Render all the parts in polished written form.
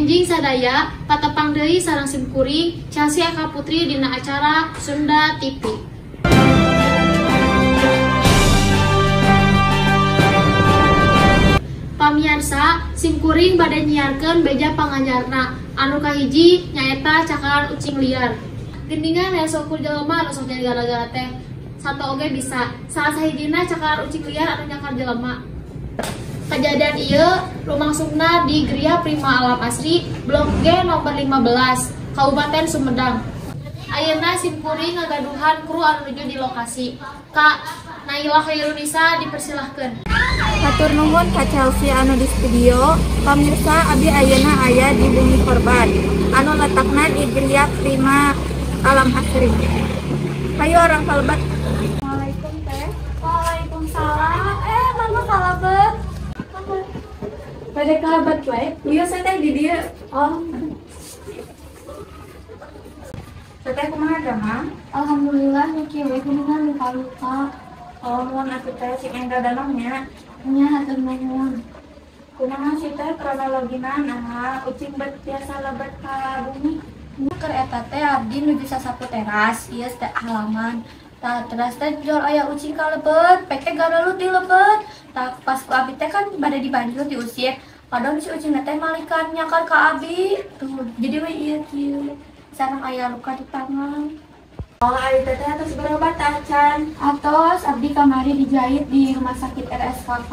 enjing sadaya patepang deui sareng sim kuring Chelsea Eka Putri dina acara Sunda TV. Pamirsa, sim kuring bade nyiarkeun beja pangajarna anu kahiji nyaeta cakaran ucing liar. Gendingan aya sok jelema anu sok jadi gara-gara teh sato oge bisa. Salah sahijina cakaran ucing liar anu nyakar jelema. Kejadian ieu lumangsungna di Gria Prima Alam Asri, Blok G nomor 15, Kabupaten Sumedang. Ayeuna sim kuring ngagaduhan kru anu nuju di lokasi. Kak Naila Khairunisa dipersilahkeun. Hatur nuhun ka Chelsea anu di studio. Pamirsa, abi ayeuna aya di bumi korban anu letakna di Gria Prima Alam Asri. Hayu orang kalbat. Assalamualaikum teh. Waalaikumsalam. Mama kalabet. Pada kalbat we. Ieu saya teh di dieu. Oh. Teteh kumaha Mama? Alhamdulillah niki we kuningan luka-luka. Oh, mun atuh teh sing enggal dalamnya. Nya hatur nuhun. Kumaha sih teh kronologina nah ucing bet biasa lebat ka bumi? Keur eta teh abdi nuju sasapu teras, ieu teh halaman. Tah teras teh jol aya ucing kalebet, peke garelut di lebet. Tah pas ku abdi teh kan bade di banjur diusir. Padahal si ucing teh malikan nyakar ka abdi. Tuh, jadi we ieu kieu. Sareng aya luka di tangan. Oh, ari teh atos berobat acan. Atos abdi kamari dijahit di rumah sakit RSKK,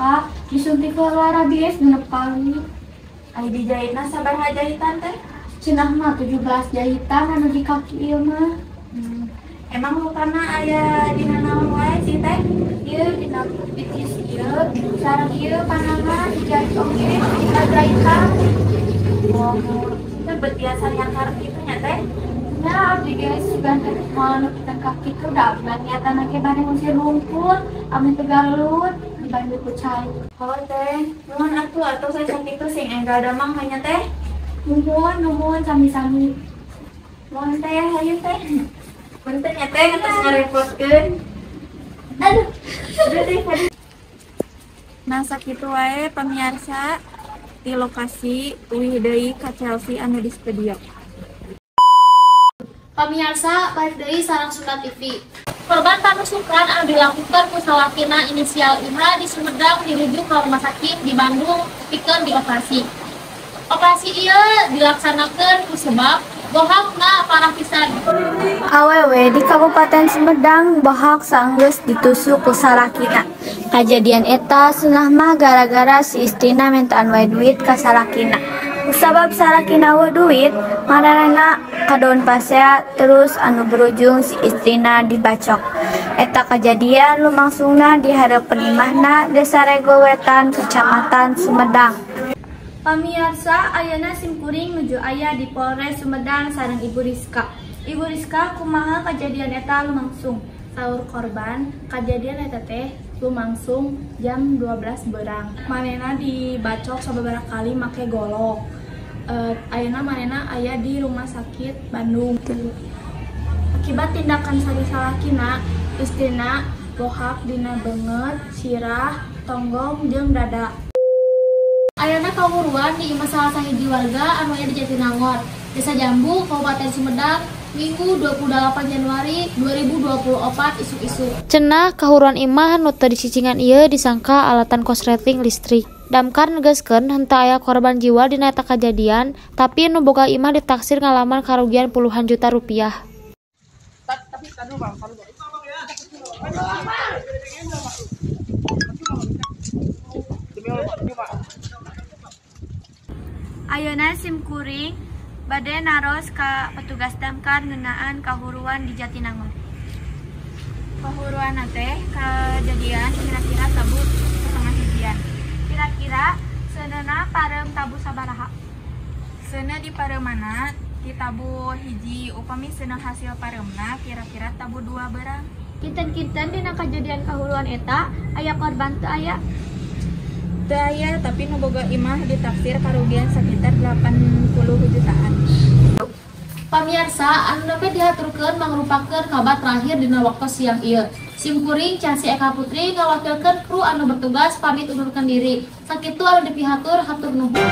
disuntik keluar rabies 6 kali. Ari dijahitna sabaraha jahitan teh? Cenah mah 17 jahitan anu di kaki ieu mah. Emang lukana aya dina naon wae sih teh? Ieu dina pitis ieu, sareng ieu panangan dijahit oge, dijahitan. Oh, teh bet biasa nyakar kitu nya teh? Ya, abdi guys, bantu mau kita kaki itu udah niatan ke bade ngusir rumput, amin tegalut, dibantu ku cai. Oh teh, nuhun atuh saya sakitu sing enggal damang hanya teh. Nuhun sami-sami. Mohon teh hayu teh. Punten nya teh geus ngarepotkeun. Aduh. Nah sakitu wae pamirsa di lokasi uih deui ka Chelsea anu di studio. Pamirsa, balik deui sareng Sunda TV. Korban panusukan anu dilakukan ku salakina inisial Imra di Sumedang dirujuk ke rumah sakit di Bandung pikeun dioperasi. Operasi ieu dilaksanakeun ku sebab bohakna parah pisan. Awewe di Kabupaten Sumedang bohak saenggeus ditusuk ku salakina. Kajadian eta seunah mah gara-gara si istrina mentaan wae duit ka salakina. Sabab salakina we duit, maranana kadoon pasea terus anu berujung si istrina dibacok. Eta kejadian lumangsungna di hareupeun imahna Desa Rego Wetan, Kecamatan Sumedang. Pamirsa, ayeuna sim kuring nuju aya di Polres Sumedang sareng Ibu Rizka. Ibu Rizka, kumaha kejadian eta lumangsung? Saur korban, kejadian eta teh lumangsung jam 12 beurang. Manena dibacok sababaraha kali make golok. Ayeuna manena aya di rumah sakit Bandung. Akibat tindakan salakina, istrina bohak dina beungeut, sirah, tonggong jeung dada. Ayeuna kawuruan di imah salah sahiji warga anu aya di Jatinangor, Desa Jambu, Kabupaten Sumedang, Minggu 28 Januari 2024 isuk-isuk. Cenah kahuruan imah nu teu dicicingan ieu disangka alatan korsleting listrik. Damkar negaskeun henteu aya korban jiwa dina eta kajadian, tapi nu boga imah ditaksir ngalaman karugian puluhan juta rupiah. Ayeuna sim kuring bade naros ka petugas damkar ngeunaan kahuruan di Jatinangor. Kahuruan teh kejadian kira-kira tabu setengah hijian. Kira-kira seunana pareum tabu sabaraha? Seuneu di pareumana di tabu hiji upami seuneu hasil pareumna kira-kira tabu 2 beurang. Kinten-kinten dina kejadian kahuruan eta aya korban teu aya? Teu aya, tapi nu boga imah ditaksir karugian sekitar 80 jutaan. Pamirsa, anu dapat dihaturkeun mangrupakeun kabar terakhir dina waktu siang ieu. Sim kuring Chelsea Eka Putri ngawakilkeun kru anu bertugas pamit undurkeun diri. Sakitu anu dipihatur hatur nuhun.